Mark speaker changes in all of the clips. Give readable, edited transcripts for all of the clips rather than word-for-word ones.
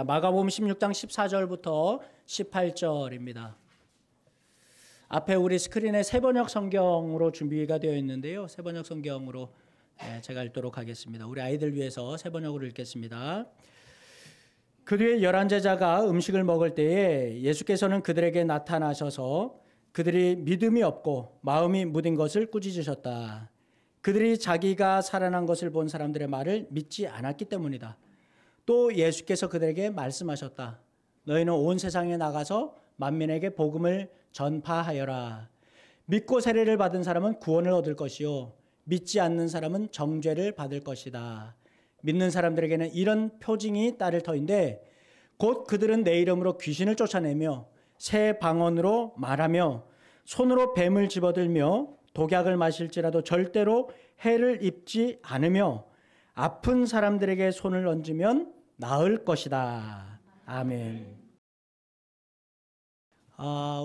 Speaker 1: 마가복음 16장 14절부터 18절입니다. 앞에 우리 스크린에 세번역 성경으로 준비가 되어 있는데요. 세번역 성경으로 제가 읽도록 하겠습니다. 우리 아이들 위해서 세번역으로 읽겠습니다. 그 뒤에 11 제자가 음식을 먹을 때에 예수께서는 그들에게 나타나셔서 그들이 믿음이 없고 마음이 무딘 것을 꾸짖으셨다. 그들이 자기가 살아난 것을 본 사람들의 말을 믿지 않았기 때문이다. 또 예수께서 그들에게 말씀하셨다. 너희는 온 세상에 나가서 만민에게 복음을 전파하여라. 믿고 세례를 받은 사람은 구원을 얻을 것이요 믿지 않는 사람은 정죄를 받을 것이다. 믿는 사람들에게는 이런 표징이 따를 터인데 곧 그들은 내 이름으로 귀신을 쫓아내며 새 방언으로 말하며 손으로 뱀을 집어들며 독약을 마실지라도 절대로 해를 입지 않으며 아픈 사람들에게 손을 얹으면 나을 것이다. 아멘.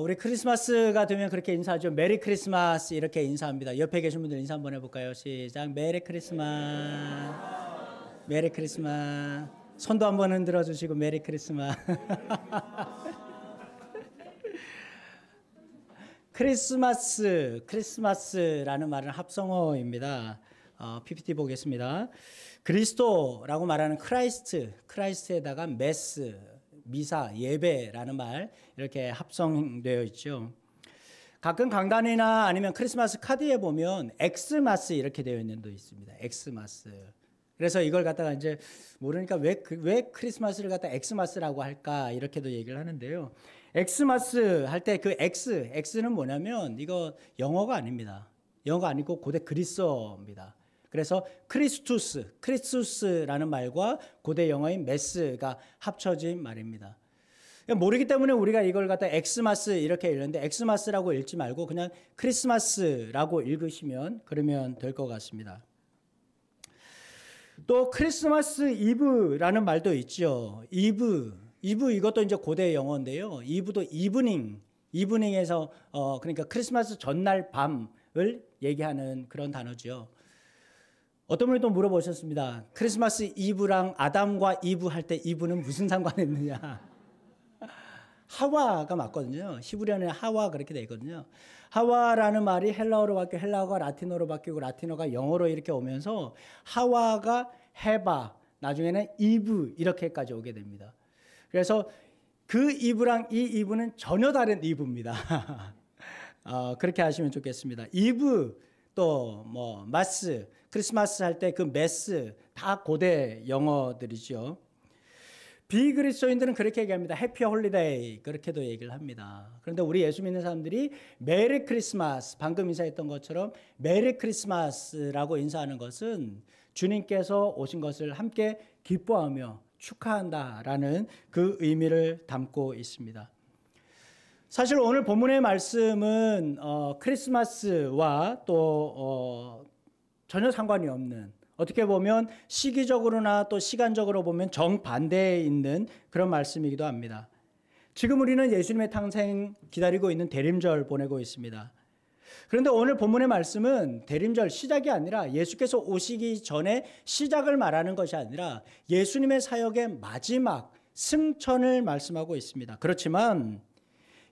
Speaker 1: 우리 크리스마스가 되면 그렇게 인사하죠. 메리 크리스마스 이렇게 인사합니다. 옆에 계신 분들 인사 한번 해볼까요? 시작. 메리 크리스마스. 메리 크리스마스. 손도 한번 흔들어 주시고 메리 크리스마스. 크리스마스라는 말은 합성어입니다. PPT 보겠습니다. 그리스도라고 말하는 크라이스트에다가 메스, 미사, 예배라는 말 이렇게 합성되어 있죠. 가끔 강단이나 아니면 크리스마스 카드에 보면 엑스마스 이렇게 되어 있는 도 있습니다. 엑스마스. 그래서 이걸 갖다가 이제 모르니까 왜 크리스마스를 갖다 엑스마스라고 할까 이렇게도 얘기를 하는데요. 엑스마스 할 때 그 X는 뭐냐면 이거 영어가 아닙니다. 영어가 아니고 고대 그리스어입니다. 그래서 크리스투스라는 말과 고대 영어인 메스가 합쳐진 말입니다. 모르기 때문에 우리가 이걸 갖다 엑스마스 이렇게 읽는데 엑스마스라고 읽지 말고 그냥 크리스마스라고 읽으시면 그러면 될 것 같습니다. 또 크리스마스 이브라는 말도 있죠. 이브 이것도 이제 고대 영어인데요. 이브도 이브닝에서 그러니까 크리스마스 전날 밤을 얘기하는 그런 단어죠. 어떤 분이 또 물어보셨습니다. 크리스마스 이브랑 아담과 이브 할 때 이브는 무슨 상관이 있느냐? 하와가 맞거든요. 히브리어는 하와 그렇게 되어 있거든요. 하와라는 말이 헬라어로 바뀌고 헬라어가 라틴어로 바뀌고 라틴어가 영어로 이렇게 오면서 하와가 헤바, 나중에는 이브 이렇게까지 오게 됩니다. 그래서 그 이브랑 이 이브는 전혀 다른 이브입니다. 그렇게 하시면 좋겠습니다. 이브 또 뭐 마스, 크리스마스 할 때 그 메스 다 고대 영어들이죠. 비그리스도인들은 그렇게 얘기합니다. 해피 홀리데이 그렇게도 얘기를 합니다. 그런데 우리 예수 믿는 사람들이 메리 크리스마스 방금 인사했던 것처럼 메리 크리스마스라고 인사하는 것은 주님께서 오신 것을 함께 기뻐하며 축하한다라는 그 의미를 담고 있습니다. 사실 오늘 본문의 말씀은 크리스마스와 또 전혀 상관이 없는 어떻게 보면 시기적으로나 또 시간적으로 보면 정반대에 있는 그런 말씀이기도 합니다. 지금 우리는 예수님의 탄생 기다리고 있는 대림절 보내고 있습니다. 그런데 오늘 본문의 말씀은 대림절 시작이 아니라 예수께서 오시기 전에 시작을 말하는 것이 아니라 예수님의 사역의 마지막 승천을 말씀하고 있습니다. 그렇지만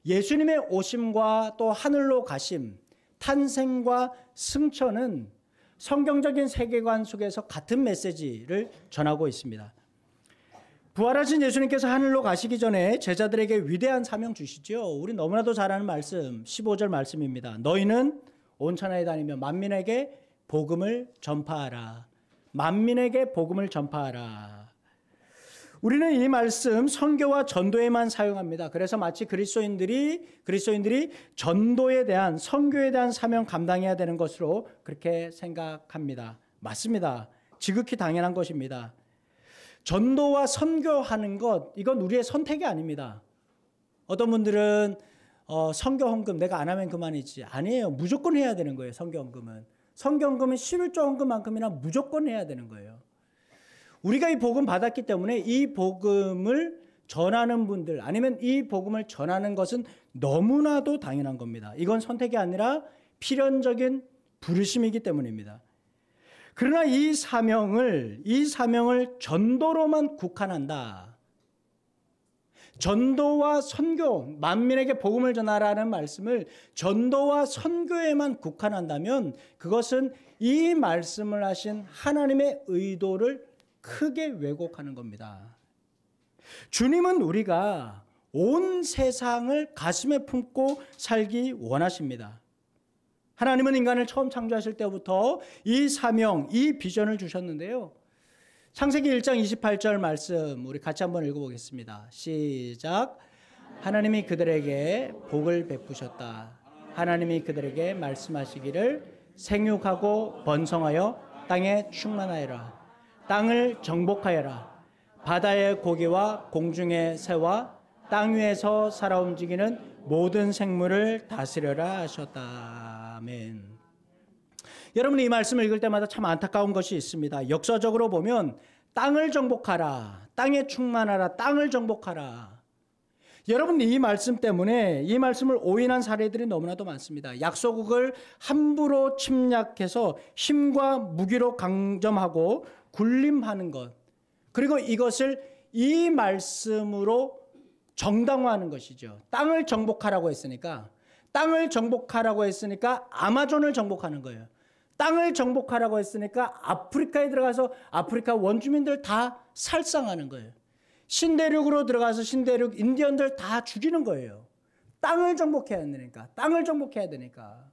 Speaker 1: 예수님의 오심과 또 하늘로 가심, 탄생과 승천은 성경적인 세계관 속에서 같은 메시지를 전하고 있습니다. 부활하신 예수님께서 하늘로 가시기 전에 제자들에게 위대한 사명 주시죠. 우리 너무나도 잘 아는 말씀 15절 말씀입니다. 너희는 온 천하에 다니며 만민에게 복음을 전파하라. 만민에게 복음을 전파하라. 우리는 이 말씀 선교와 전도에만 사용합니다. 그래서 마치 그리스도인들이 전도에 대한 선교에 대한 사명 감당해야 되는 것으로 그렇게 생각합니다. 맞습니다. 지극히 당연한 것입니다. 전도와 선교하는 것 이건 우리의 선택이 아닙니다. 어떤 분들은 선교 헌금 내가 안 하면 그만이지. 아니에요. 무조건 해야 되는 거예요. 선교 헌금은. 선교 헌금은 11조 헌금만큼이나 무조건 해야 되는 거예요. 우리가 이 복음 받았기 때문에 이 복음을 전하는 분들 아니면 이 복음을 전하는 것은 너무나도 당연한 겁니다. 이건 선택이 아니라 필연적인 부르심이기 때문입니다. 그러나 이 사명을 전도로만 국한한다. 전도와 선교, 만민에게 복음을 전하라는 말씀을 전도와 선교에만 국한한다면 그것은 이 말씀을 하신 하나님의 의도를 크게 왜곡하는 겁니다. 주님은 우리가 온 세상을 가슴에 품고 살기 원하십니다. 하나님은 인간을 처음 창조하실 때부터 이 사명, 이 비전을 주셨는데요. 창세기 1장 28절 말씀 우리 같이 한번 읽어보겠습니다. 시작. 하나님이 그들에게 복을 베푸셨다. 하나님이 그들에게 말씀하시기를 생육하고 번성하여 땅에 충만하여라. 땅을 정복하여라. 바다의 고기와 공중의 새와 땅 위에서 살아 움직이는 모든 생물을 다스려라 하셨다. 아멘. 여러분, 이 말씀을 읽을 때마다 참 안타까운 것이 있습니다. 역사적으로 보면 땅을 정복하라, 땅에 충만하라, 땅을 정복하라. 여러분, 이 말씀 때문에 이 말씀을 오인한 사례들이 너무나도 많습니다. 약소국을 함부로 침략해서 힘과 무기로 강점하고 군림하는 것, 그리고 이것을 이 말씀으로 정당화하는 것이죠. 땅을 정복하라고 했으니까 아마존을 정복하는 거예요. 땅을 정복하라고 했으니까 아프리카에 들어가서 아프리카 원주민들 다 살상하는 거예요. 신대륙으로 들어가서 신대륙 인디언들 다 죽이는 거예요. 땅을 정복해야 되니까.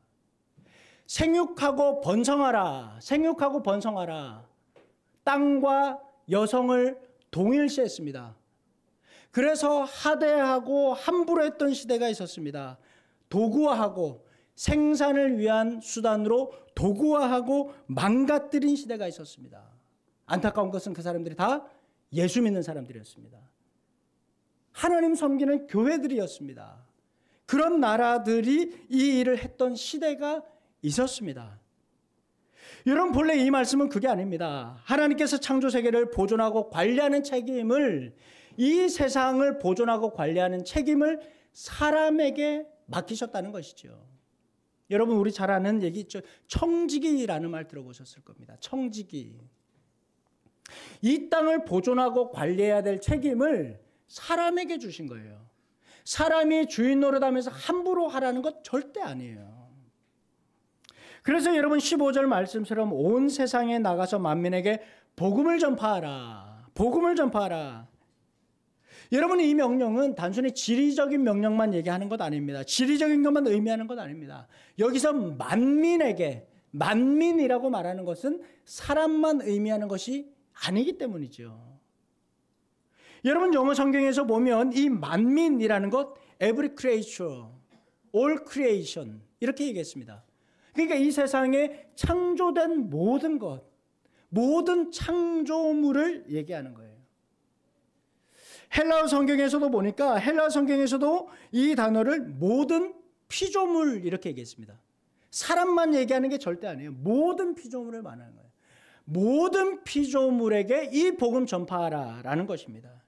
Speaker 1: 생육하고 번성하라. 땅과 여성을 동일시했습니다. 그래서 하대하고 함부로 했던 시대가 있었습니다. 도구화하고 생산을 위한 수단으로 도구화하고 망가뜨린 시대가 있었습니다. 안타까운 것은 그 사람들이 다 예수 믿는 사람들이었습니다. 하나님 섬기는 교회들이었습니다. 그런 나라들이 이 일을 했던 시대가 있었습니다. 여러분, 본래 이 말씀은 그게 아닙니다. 하나님께서 창조 세계를 보존하고 관리하는 책임을, 이 세상을 보존하고 관리하는 책임을 사람에게 맡기셨다는 것이죠. 여러분, 우리 잘 아는 얘기 있죠. 청지기라는 말 들어보셨을 겁니다. 청지기. 이 땅을 보존하고 관리해야 될 책임을 사람에게 주신 거예요. 사람이 주인 노릇하면서 함부로 하라는 것 절대 아니에요. 그래서 여러분, 15절 말씀처럼 온 세상에 나가서 만민에게 복음을 전파하라. 여러분, 이 명령은 단순히 지리적인 명령만 얘기하는 것 아닙니다. 지리적인 것만 의미하는 것 아닙니다. 여기서 만민이라고 말하는 것은 사람만 의미하는 것이 아니기 때문이죠. 여러분, 영어 성경에서 보면 이 만민이라는 것, every creature, all creation 이렇게 얘기했습니다. 그러니까 이 세상에 창조된 모든 것, 모든 창조물을 얘기하는 거예요. 헬라어 성경에서도 보니까 헬라어 성경에서도 이 단어를 모든 피조물 이렇게 얘기했습니다. 사람만 얘기하는 게 절대 아니에요. 모든 피조물을 말하는 거예요. 모든 피조물에게 이 복음 전파하라라는 것입니다.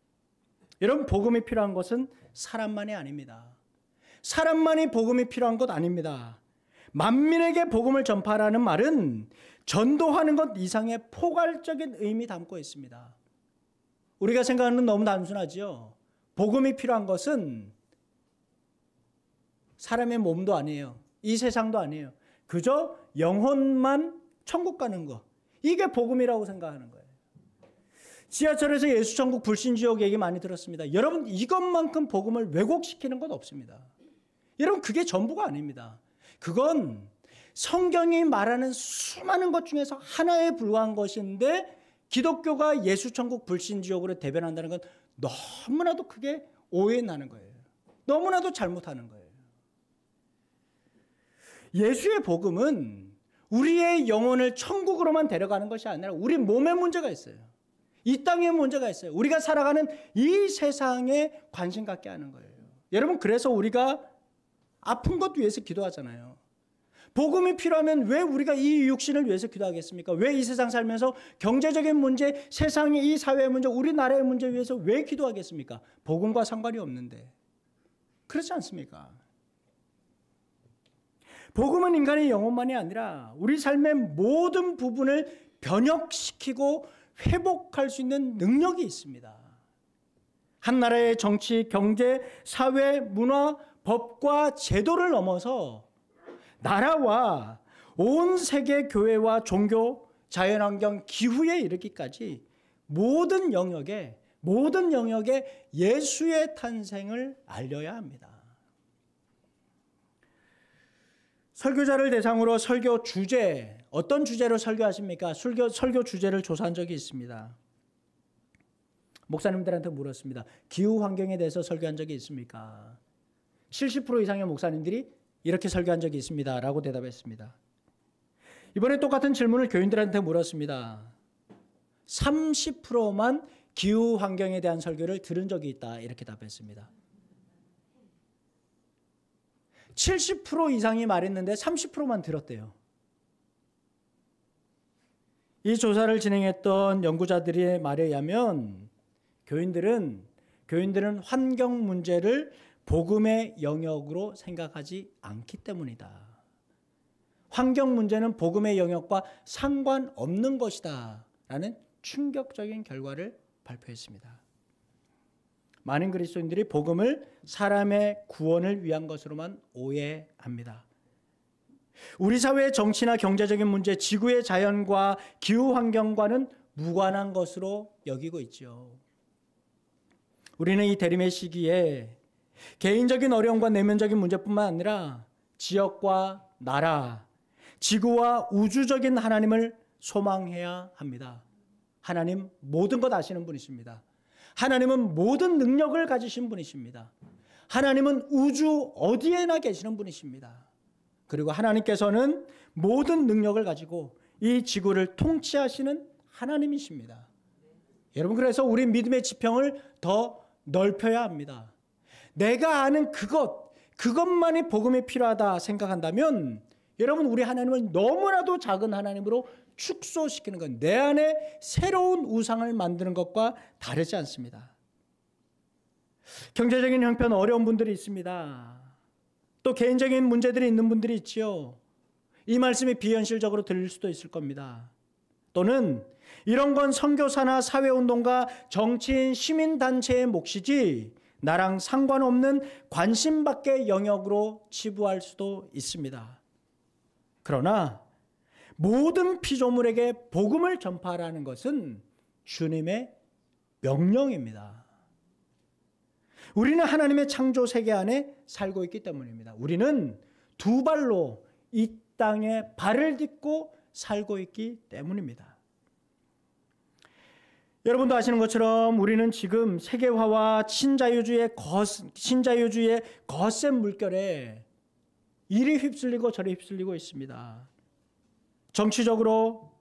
Speaker 1: 여러분, 복음이 필요한 것은 사람만이 아닙니다. 사람만이 복음이 필요한 것 아닙니다. 만민에게 복음을 전파하라는 말은 전도하는 것 이상의 포괄적인 의미 담고 있습니다. 우리가 생각하는 너무 단순하지요. 복음이 필요한 것은 사람의 몸도 아니에요. 이 세상도 아니에요. 그저 영혼만 천국 가는 거. 이게 복음이라고 생각하는 거예요. 지하철에서 예수 천국 불신 지옥 얘기 많이 들었습니다. 여러분, 이것만큼 복음을 왜곡시키는 건 없습니다. 여러분, 그게 전부가 아닙니다. 그건 성경이 말하는 수많은 것 중에서 하나에 불과한 것인데 기독교가 예수 천국 불신 지옥으로 대변한다는 건 너무나도 크게 오해나는 거예요. 너무나도 잘못하는 거예요. 예수의 복음은 우리의 영혼을 천국으로만 데려가는 것이 아니라 우리 몸에 문제가 있어요. 이 땅에 문제가 있어요. 우리가 살아가는 이 세상에 관심 갖게 하는 거예요. 여러분, 그래서 우리가 아픈 것 위해서 기도하잖아요. 복음이 필요하면 왜 우리가 이 육신을 위해서 기도하겠습니까? 왜 이 세상 살면서 경제적인 문제, 세상의 이 사회의 문제, 우리나라의 문제 위해서 왜 기도하겠습니까? 복음과 상관이 없는데. 그렇지 않습니까? 복음은 인간의 영혼만이 아니라 우리 삶의 모든 부분을 변혁시키고 회복할 수 있는 능력이 있습니다. 한 나라의 정치, 경제, 사회, 문화, 법과 제도를 넘어서 나라와 온 세계 교회와 종교, 자연환경, 기후에 이르기까지 모든 영역에 예수의 탄생을 알려야 합니다. 설교자를 대상으로 설교 주제, 어떤 주제로 설교하십니까? 설교 주제를 조사한 적이 있습니다. 목사님들한테 물었습니다. 기후 환경에 대해서 설교한 적이 있습니까? 70% 이상의 목사님들이 이렇게 설교한 적이 있습니다. 라고 대답했습니다. 이번에 똑같은 질문을 교인들한테 물었습니다. 30%만 기후 환경에 대한 설교를 들은 적이 있다. 이렇게 답했습니다. 70% 이상이 말했는데 30%만 들었대요. 이 조사를 진행했던 연구자들의 말에 의하면 교인들은 환경 문제를 복음의 영역으로 생각하지 않기 때문이다. 환경 문제는 복음의 영역과 상관없는 것이다 라는 충격적인 결과를 발표했습니다. 많은 그리스도인들이 복음을 사람의 구원을 위한 것으로만 오해합니다. 우리 사회의 정치나 경제적인 문제, 지구의 자연과 기후 환경과는 무관한 것으로 여기고 있죠. 우리는 이 대림의 시기에 개인적인 어려움과 내면적인 문제뿐만 아니라 지역과 나라, 지구와 우주적인 하나님을 소망해야 합니다. 하나님 모든 것 아시는 분이십니다. 하나님은 모든 능력을 가지신 분이십니다. 하나님은 우주 어디에나 계시는 분이십니다. 그리고 하나님께서는 모든 능력을 가지고 이 지구를 통치하시는 하나님이십니다. 여러분, 그래서 우리 믿음의 지평을 더 넓혀야 합니다. 내가 아는 그것만이 복음이 필요하다 생각한다면 여러분, 우리 하나님은 너무나도 작은 하나님으로 축소시키는 것, 내 안에 새로운 우상을 만드는 것과 다르지 않습니다. 경제적인 형편 어려운 분들이 있습니다. 또 개인적인 문제들이 있는 분들이 있지요. 이 말씀이 비현실적으로 들릴 수도 있을 겁니다. 또는 이런 건 선교사나 사회운동가, 정치인, 시민단체의 몫이지 나랑 상관없는 관심 밖의 영역으로 치부할 수도 있습니다. 그러나 모든 피조물에게 복음을 전파하라는 것은 주님의 명령입니다. 우리는 하나님의 창조 세계 안에 살고 있기 때문입니다. 우리는 두 발로 이 땅에 발을 딛고 살고 있기 때문입니다. 여러분도 아시는 것처럼 우리는 지금 세계화와 신자유주의의 거센 물결에 이리 휩쓸리고 저리 휩쓸리고 있습니다. 정치적으로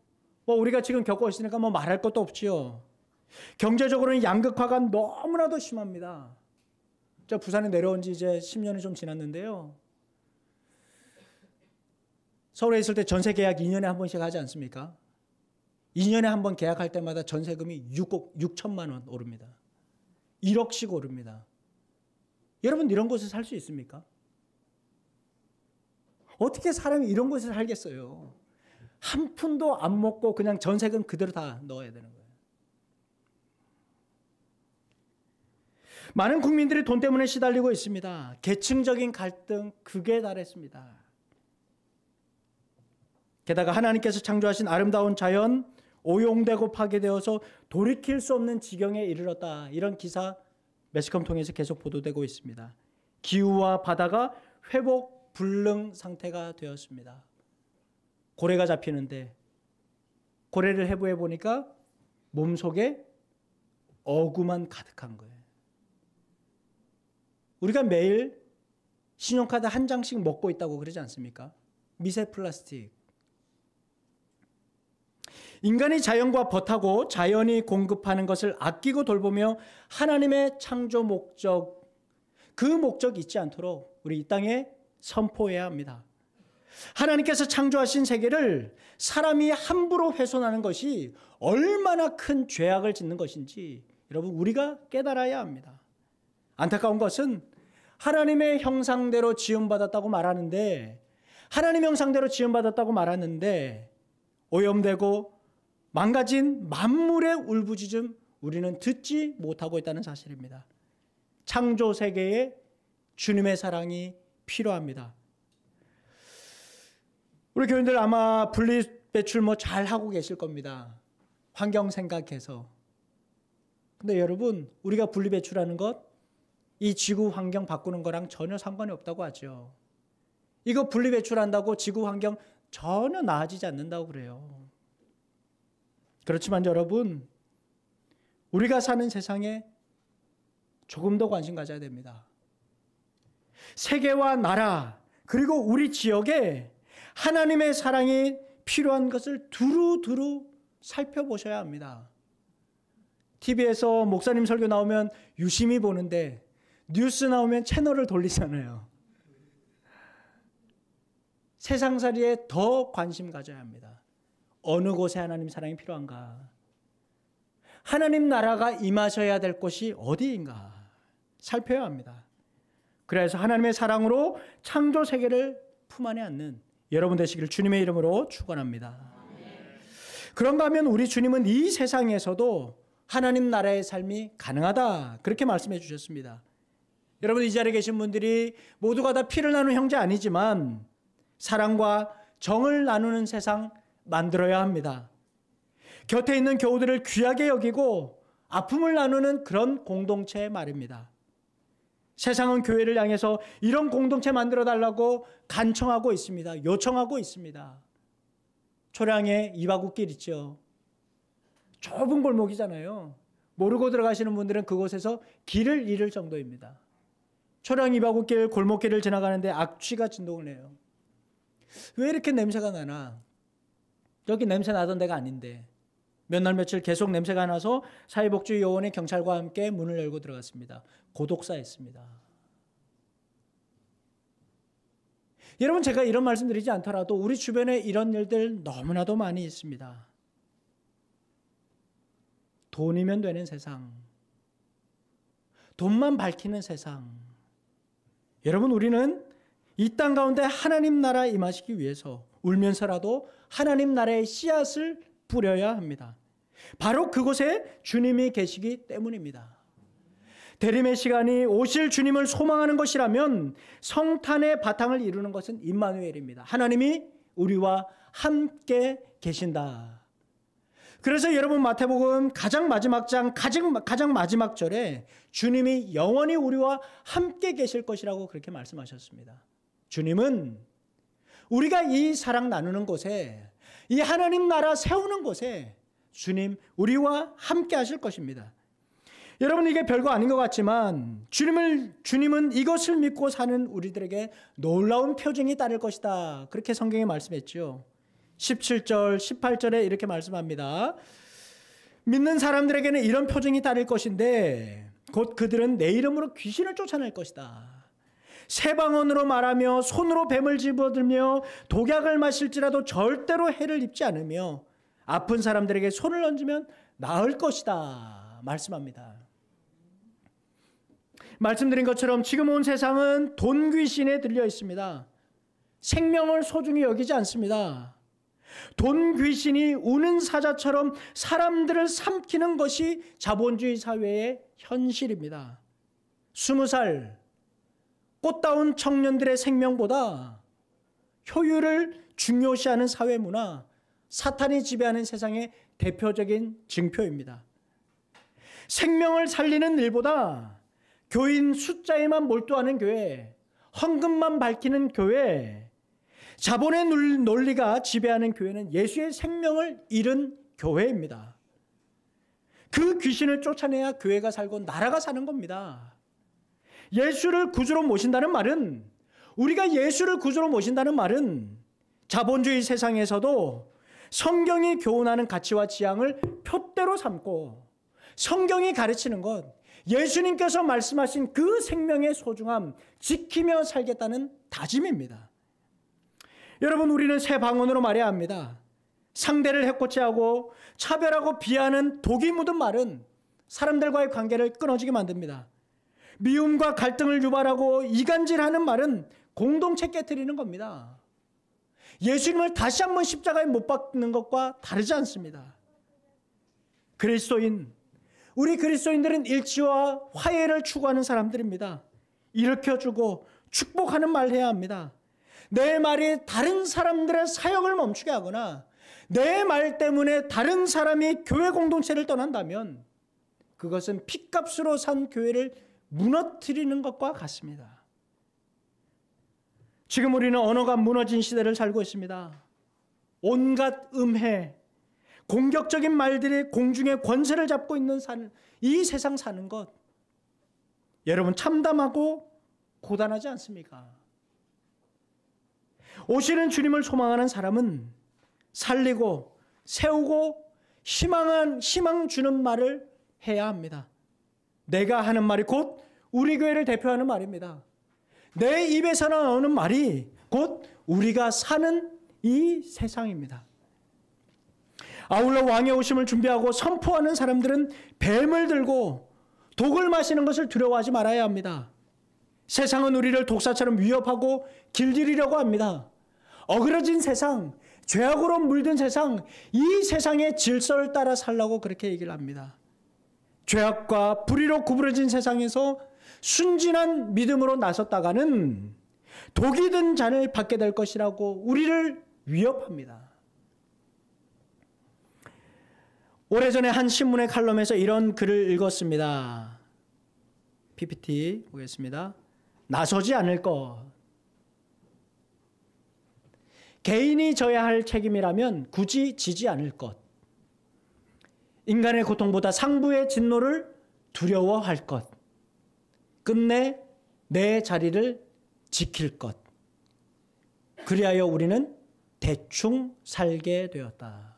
Speaker 1: 우리가 지금 겪고 있으니까 말할 것도 없지요. 경제적으로는 양극화가 너무나도 심합니다. 저 부산에 내려온 지 이제 10년이 좀 지났는데요. 서울에 있을 때 전세 계약 2년에 한 번씩 하지 않습니까? 2년에 한 번 계약할 때마다 전세금이 6천만 원 오릅니다. 1억씩 오릅니다. 여러분, 이런 곳에 살 수 있습니까? 어떻게 사람이 이런 곳에 살겠어요? 한 푼도 안 먹고 그냥 전세금 그대로 다 넣어야 되는 거예요. 많은 국민들이 돈 때문에 시달리고 있습니다. 계층적인 갈등 극에 달했습니다. 게다가 하나님께서 창조하신 아름다운 자연 오용되고 파괴되어서 돌이킬 수 없는 지경에 이르렀다. 이런 기사 매스컴 통해서 계속 보도되고 있습니다. 기후와 바다가 회복 불능 상태가 되었습니다. 고래가 잡히는데 고래를 해부해 보니까 몸속에 어구만 가득한 거예요. 우리가 매일 신용카드 한 장씩 먹고 있다고 그러지 않습니까? 미세 플라스틱. 인간이 자연과 벗하고 자연이 공급하는 것을 아끼고 돌보며 하나님의 창조 목적, 그 목적이 잊지 않도록 우리 이 땅에 선포해야 합니다. 하나님께서 창조하신 세계를 사람이 함부로 훼손하는 것이 얼마나 큰 죄악을 짓는 것인지 여러분, 우리가 깨달아야 합니다. 안타까운 것은 하나님의 형상대로 지음받았다고 말하는데, 하나님의 형상대로 지음받았다고 말하는데 오염되고 망가진 만물의 울부짖음 우리는 듣지 못하고 있다는 사실입니다. 창조 세계에 주님의 사랑이 필요합니다. 우리 교인들 아마 분리배출 잘 하고 계실 겁니다. 환경 생각해서. 근데 여러분, 우리가 분리배출하는 것, 이 지구 환경 바꾸는 거랑 전혀 상관이 없다고 하죠. 이거 분리배출한다고 지구 환경 전혀 나아지지 않는다고 그래요. 그렇지만 여러분, 우리가 사는 세상에 조금 더 관심 가져야 됩니다. 세계와 나라, 그리고 우리 지역에 하나님의 사랑이 필요한 것을 두루두루 살펴보셔야 합니다. TV에서 목사님 설교 나오면 유심히 보는데 뉴스 나오면 채널을 돌리잖아요. 세상살이에 더 관심 가져야 합니다. 어느 곳에 하나님 사랑이 필요한가? 하나님 나라가 임하셔야 될 곳이 어디인가? 살펴야 합니다. 그래서 하나님의 사랑으로 창조 세계를 품 안에 안는 여러분 되시기를 주님의 이름으로 축원합니다. 그런가 하면 우리 주님은 이 세상에서도 하나님 나라의 삶이 가능하다, 그렇게 말씀해 주셨습니다. 여러분, 이 자리에 계신 분들이 모두가 다 피를 나누는 형제 아니지만 사랑과 정을 나누는 세상 만들어야 합니다. 곁에 있는 교우들을 귀하게 여기고 아픔을 나누는 그런 공동체 말입니다. 세상은 교회를 향해서 이런 공동체 만들어 달라고 간청하고 있습니다. 요청하고 있습니다. 초량에 이바구길 있죠. 좁은 골목이잖아요. 모르고 들어가시는 분들은 그곳에서 길을 잃을 정도입니다. 초량 이바구길 골목길을 지나가는데 악취가 진동을 해요. 왜 이렇게 냄새가 나나? 여기 냄새 나던 데가 아닌데. 몇 날 며칠 계속 냄새가 나서 사회복지요원의 경찰과 함께 문을 열고 들어갔습니다. 고독사했습니다. 여러분, 제가 이런 말씀 드리지 않더라도 우리 주변에 이런 일들 너무나도 많이 있습니다. 돈이면 되는 세상, 돈만 밝히는 세상. 여러분, 우리는 이 땅 가운데 하나님 나라 임하시기 위해서 울면서라도 하나님 나라의 씨앗을 뿌려야 합니다. 바로 그곳에 주님이 계시기 때문입니다. 대림의 시간이 오실 주님을 소망하는 것이라면 성탄의 바탕을 이루는 것은 임마누엘입니다. 하나님이 우리와 함께 계신다. 그래서 여러분, 마태복음 가장 마지막 장, 가장 마지막 절에 주님이 영원히 우리와 함께 계실 것이라고 그렇게 말씀하셨습니다. 주님은 우리가 이 사랑 나누는 곳에, 이 하나님 나라 세우는 곳에 주님 우리와 함께 하실 것입니다. 여러분, 이게 별거 아닌 것 같지만 주님은 이것을 믿고 사는 우리들에게 놀라운 표징이 따를 것이다, 그렇게 성경에 말씀했죠. 17절 18절에 이렇게 말씀합니다. 믿는 사람들에게는 이런 표징이 따를 것인데 곧 그들은 내 이름으로 귀신을 쫓아낼 것이다. 새 방언으로 말하며 손으로 뱀을 집어들며 독약을 마실지라도 절대로 해를 입지 않으며 아픈 사람들에게 손을 얹으면 나을 것이다 말씀합니다. 말씀드린 것처럼 지금 온 세상은 돈 귀신에 들려 있습니다. 생명을 소중히 여기지 않습니다. 돈 귀신이 우는 사자처럼 사람들을 삼키는 것이 자본주의 사회의 현실입니다. 20살 꽃다운 청년들의 생명보다 효율을 중요시하는 사회 문화, 사탄이 지배하는 세상의 대표적인 징표입니다. 생명을 살리는 일보다 교인 숫자에만 몰두하는 교회, 헌금만 밝히는 교회, 자본의 논리가 지배하는 교회는 예수의 생명을 잃은 교회입니다. 그 귀신을 쫓아내야 교회가 살고 나라가 사는 겁니다. 예수를 구주로 모신다는 말은, 우리가 예수를 구주로 모신다는 말은 자본주의 세상에서도 성경이 교훈하는 가치와 지향을 표대로 삼고 성경이 가르치는 것, 예수님께서 말씀하신 그 생명의 소중함 지키며 살겠다는 다짐입니다. 여러분, 우리는 새 방언으로 말해야 합니다. 상대를 해코지 하고 차별하고 비하는 독이 묻은 말은 사람들과의 관계를 끊어지게 만듭니다. 미움과 갈등을 유발하고 이간질하는 말은 공동체 깨트리는 겁니다. 예수님을 다시 한번 십자가에 못 박는 것과 다르지 않습니다. 그리스도인, 우리 그리스도인들은 일치와 화해를 추구하는 사람들입니다. 일으켜주고 축복하는 말 해야 합니다. 내 말이 다른 사람들의 사역을 멈추게 하거나 내 말 때문에 다른 사람이 교회 공동체를 떠난다면 그것은 핏값으로 산 교회를 무너뜨리는 것과 같습니다. 지금 우리는 언어가 무너진 시대를 살고 있습니다. 온갖 음해, 공격적인 말들이 공중의 권세를 잡고 있는 이 세상 사는 것, 여러분 참담하고 고단하지 않습니까? 오시는 주님을 소망하는 사람은 살리고 세우고 희망 주는 말을 해야 합니다. 내가 하는 말이 곧 우리 교회를 대표하는 말입니다. 내 입에서 나오는 말이 곧 우리가 사는 이 세상입니다. 아울러 왕의 오심을 준비하고 선포하는 사람들은 뱀을 들고 독을 마시는 것을 두려워하지 말아야 합니다. 세상은 우리를 독사처럼 위협하고 길들이려고 합니다. 어그러진 세상, 죄악으로 물든 세상, 이 세상의 질서를 따라 살라고 그렇게 얘기를 합니다. 죄악과 불의로 구부러진 세상에서 순진한 믿음으로 나섰다가는 독이 든 잔을 받게 될 것이라고 우리를 위협합니다. 오래전에 한 신문의 칼럼에서 이런 글을 읽었습니다. PPT 보겠습니다. 나서지 않을 것. 개인이 져야 할 책임이라면 굳이 지지 않을 것. 인간의 고통보다 상부의 진노를 두려워할 것. 끝내 내 자리를 지킬 것. 그리하여 우리는 대충 살게 되었다.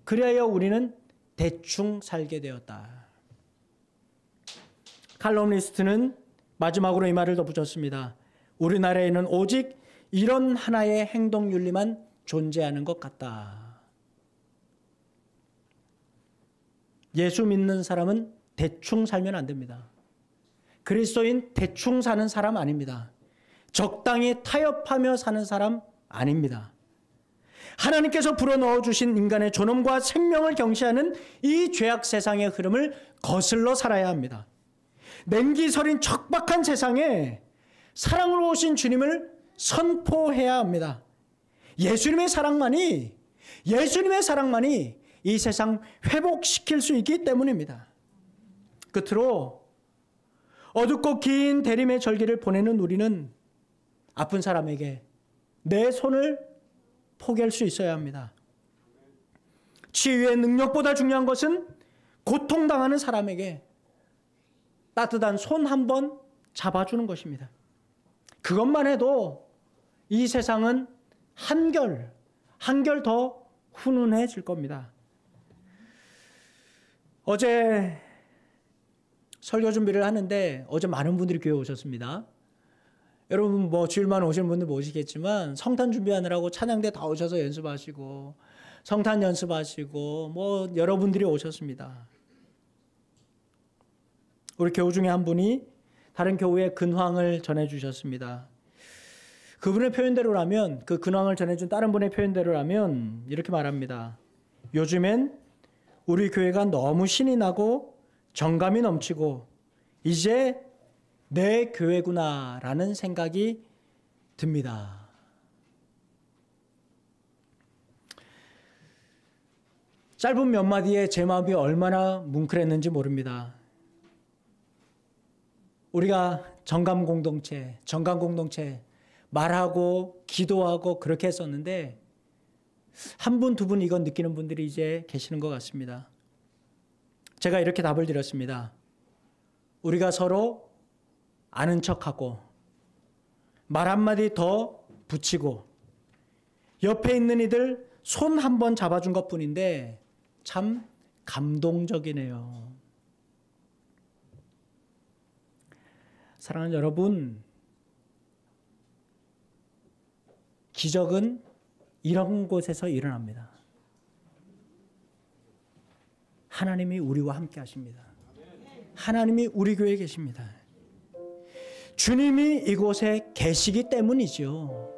Speaker 1: 그리하여 우리는 대충 살게 되었다. 칼럼니스트는 마지막으로 이 말을 덧붙였습니다. 우리나라에는 오직 이런 하나의 행동윤리만 존재하는 것 같다. 예수 믿는 사람은 대충 살면 안 됩니다. 그리스도인 대충 사는 사람 아닙니다. 적당히 타협하며 사는 사람 아닙니다. 하나님께서 불어넣어 주신 인간의 존엄과 생명을 경시하는 이 죄악 세상의 흐름을 거슬러 살아야 합니다. 냉기서린 척박한 세상에 사랑으로 오신 주님을 선포해야 합니다. 예수님의 사랑만이 이 세상 회복시킬 수 있기 때문입니다. 끝으로 어둡고 긴 대림의 절기를 보내는 우리는 아픈 사람에게 내 손을 포기할 수 있어야 합니다. 치유의 능력보다 중요한 것은 고통당하는 사람에게 따뜻한 손 한 번 잡아주는 것입니다. 그것만 해도 이 세상은 한결 더 훈훈해질 겁니다. 어제 설교 준비를 하는데 어제 많은 분들이 교회 오셨습니다. 여러분 뭐 주일만 오시는 분들 모시겠지만 성탄 준비하느라고 찬양대 다 오셔서 연습하시고 성탄 연습하시고 뭐 여러분들이 오셨습니다. 우리 교우 중에 한 분이 다른 교우의 근황을 전해주셨습니다. 그분의 표현대로라면 그 근황을 전해준 다른 분의 표현대로라면 이렇게 말합니다. 요즘엔 우리 교회가 너무 신이 나고 정감이 넘치고 이제 내 교회구나라는 생각이 듭니다. 짧은 몇 마디에 제 마음이 얼마나 뭉클했는지 모릅니다. 우리가 정감 공동체 말하고 기도하고 그렇게 했었는데 한 분, 두 분 이건 느끼는 분들이 이제 계시는 것 같습니다. 제가 이렇게 답을 드렸습니다. 우리가 서로 아는 척하고 말 한마디 더 붙이고 옆에 있는 이들 손 한 번 잡아준 것뿐인데 참 감동적이네요. 사랑하는 여러분, 기적은 이런 곳에서 일어납니다. 하나님이 우리와 함께 하십니다. 하나님이 우리 교회에 계십니다. 주님이 이곳에 계시기 때문이죠.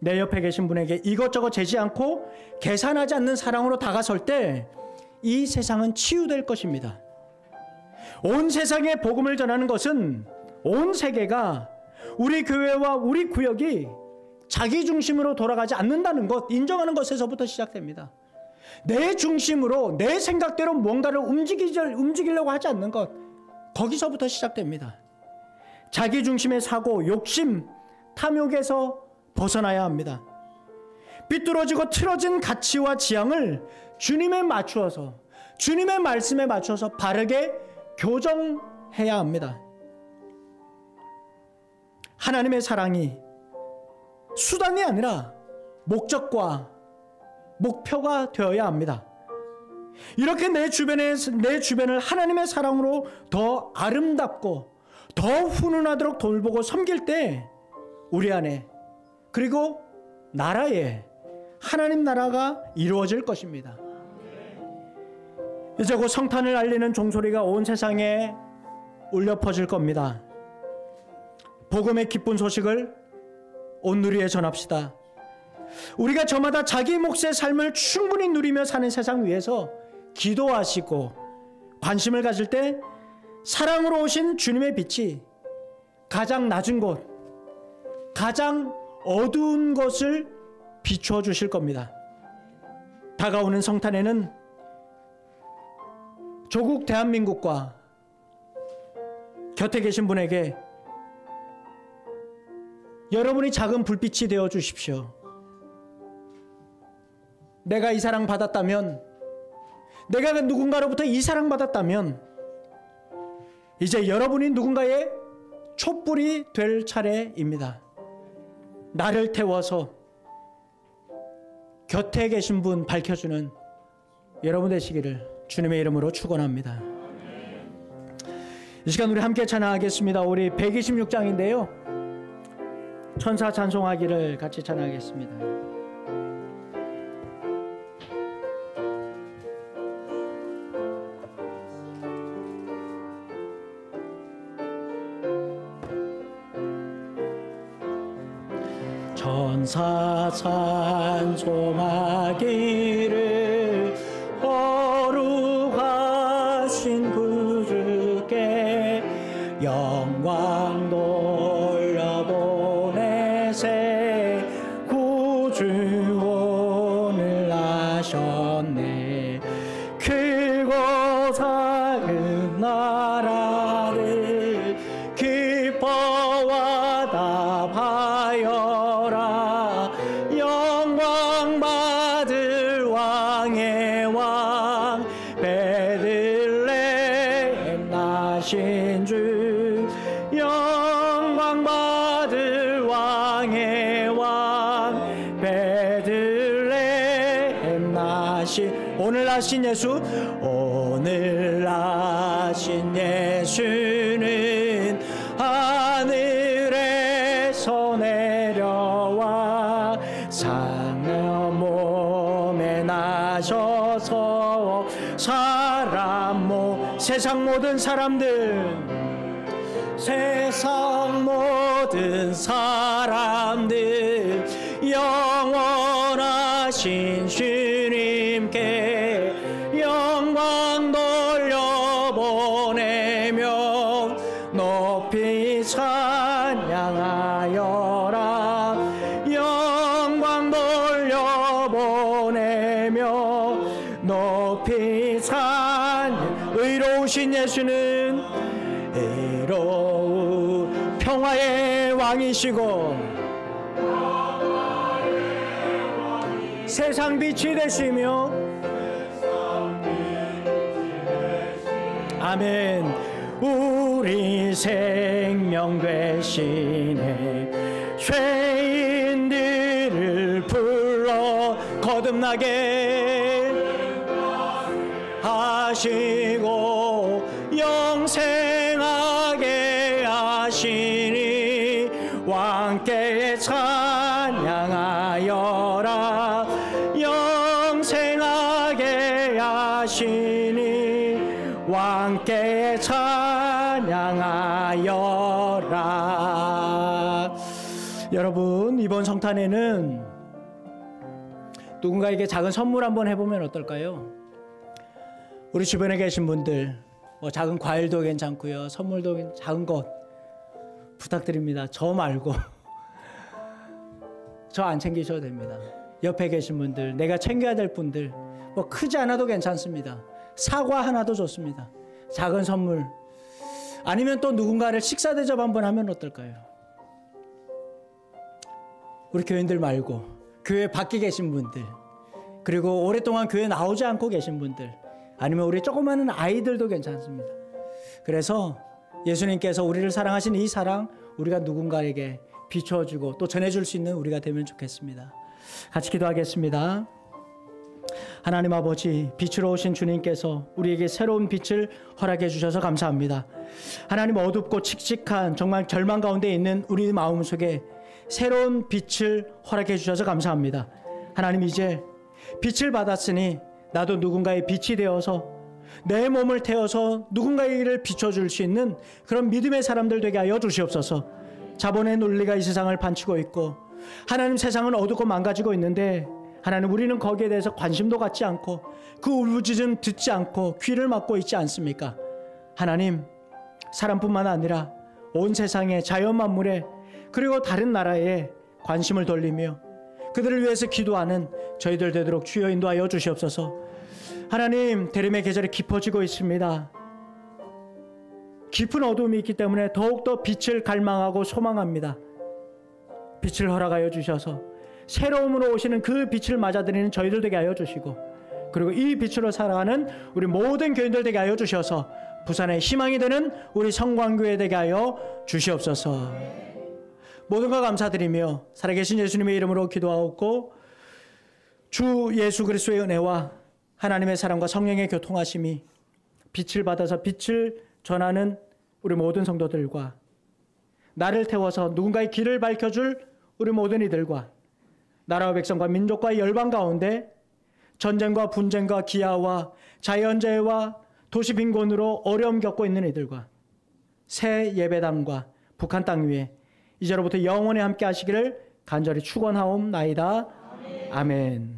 Speaker 1: 내 옆에 계신 분에게 이것저것 재지 않고 계산하지 않는 사랑으로 다가설 때 이 세상은 치유될 것입니다. 온 세상에 복음을 전하는 것은 온 세계가 우리 교회와 우리 구역이 자기 중심으로 돌아가지 않는다는 것, 인정하는 것에서부터 시작됩니다. 내 중심으로 내 생각대로 뭔가를 움직이려고 하지 않는 것, 거기서부터 시작됩니다. 자기 중심의 사고, 욕심, 탐욕에서 벗어나야 합니다. 삐뚤어지고 틀어진 가치와 지향을 주님에 맞추어서, 주님의 말씀에 맞춰서 바르게 교정해야 합니다. 하나님의 사랑이 수단이 아니라 목적과 목표가 되어야 합니다. 이렇게 내 주변을 하나님의 사랑으로 더 아름답고 더 훈훈하도록 돌보고 섬길 때 우리 안에, 그리고 나라에 하나님 나라가 이루어질 것입니다. 이제 곧 성탄을 알리는 종소리가 온 세상에 울려 퍼질 겁니다. 복음의 기쁜 소식을 온 누리에 전합시다. 우리가 저마다 자기 몫의 삶을 충분히 누리며 사는 세상 위에서 기도하시고 관심을 가질 때 사랑으로 오신 주님의 빛이 가장 낮은 곳, 가장 어두운 것을 비추어 주실 겁니다. 다가오는 성탄에는 조국 대한민국과 곁에 계신 분에게 여러분이 작은 불빛이 되어 주십시오. 내가 이 사랑 받았다면, 내가 누군가로부터 이 사랑 받았다면 이제 여러분이 누군가의 촛불이 될 차례입니다. 나를 태워서 곁에 계신 분 밝혀주는 여러분 되시기를 주님의 이름으로 축원합니다. 이 시간 우리 함께 찬양하겠습니다. 우리 126장인데요. 천사 찬송하기를 같이 찬양하겠습니다. 천사 찬송하기를 거룩하신 구주께 영광 돌려보내세. 구주 오늘 나셨네. 크고 작은 나라를 기뻐와 답하여 영광 받을 왕의 왕 베들레헴 나신 주. 영광 받을 왕의 왕 베들레헴 나신, 오늘 나신 예수, 오늘 나신 예수는 하늘에서 내려와 사람 몸에 나셔서 사람 세상 모든 사람들 영원하신 주님께 영광 돌려보내며 높이 찬양하여라. 영광 돌려보내며 높이 찬양. 의로우신 예수는 의로운 평화의 왕이시고 세상 빛이 되시며, 아멘. 우리 생명 되시네. 죄인들을 불러 거듭나게 하시고 영생하게 하시니 왕께 찬양하여라. 영생하게 하시니 왕께 찬양하여라. 여러분, 이번 성탄에는 누군가에게 작은 선물 한번 해보면 어떨까요? 우리 주변에 계신 분들 뭐 작은 과일도 괜찮고요. 선물도 작은 것 부탁드립니다. 저 말고 저 안 챙기셔도 됩니다. 옆에 계신 분들, 내가 챙겨야 될 분들 뭐 크지 않아도 괜찮습니다. 사과 하나도 좋습니다. 작은 선물. 아니면 또 누군가를 식사 대접 한번 하면 어떨까요? 우리 교인들 말고 교회 밖에 계신 분들, 그리고 오랫동안 교회 나오지 않고 계신 분들, 아니면 우리 조그마한 아이들도 괜찮습니다. 그래서 예수님께서 우리를 사랑하신 이 사랑 우리가 누군가에게 비춰주고 또 전해줄 수 있는 우리가 되면 좋겠습니다. 같이 기도하겠습니다. 하나님 아버지, 빛으로 오신 주님께서 우리에게 새로운 빛을 허락해 주셔서 감사합니다. 하나님, 어둡고 칙칙한 정말 절망 가운데 있는 우리 마음속에 새로운 빛을 허락해 주셔서 감사합니다. 하나님, 이제 빛을 받았으니 나도 누군가의 빛이 되어서 내 몸을 태워서 누군가에게 비춰줄 수 있는 그런 믿음의 사람들 되게 하여 주시옵소서. 자본의 논리가 이 세상을 반치고 있고 하나님, 세상은 어둡고 망가지고 있는데 하나님, 우리는 거기에 대해서 관심도 갖지 않고 그 울부짖음 듣지 않고 귀를 막고 있지 않습니까? 하나님, 사람뿐만 아니라 온 세상의 자연 만물에 그리고 다른 나라에 관심을 돌리며 그들을 위해서 기도하는 저희들 되도록 주여 인도하여 주시옵소서. 하나님, 대림의 계절이 깊어지고 있습니다. 깊은 어둠이 있기 때문에 더욱더 빛을 갈망하고 소망합니다. 빛을 허락하여 주셔서 새로움으로 오시는 그 빛을 맞아들이는 저희들 되게 하여 주시고, 그리고 이 빛으로 살아가는 우리 모든 교인들 되게 하여 주셔서 부산의 희망이 되는 우리 성광교회 되게 하여 주시옵소서. 모든 것 감사드리며 살아계신 예수님의 이름으로 기도하옵고, 주 예수 그리스도의 은혜와 하나님의 사랑과 성령의 교통하심이 빛을 받아서 빛을 전하는 우리 모든 성도들과 나를 태워서 누군가의 길을 밝혀줄 우리 모든 이들과 나라와 백성과 민족과 열방 가운데 전쟁과 분쟁과 기아와 자연재해와 도시 빈곤으로 어려움 겪고 있는 이들과 새 예배당과 북한 땅 위에 이제로부터 영원히 함께 하시기를 간절히 축원하옵나이다. 아멘.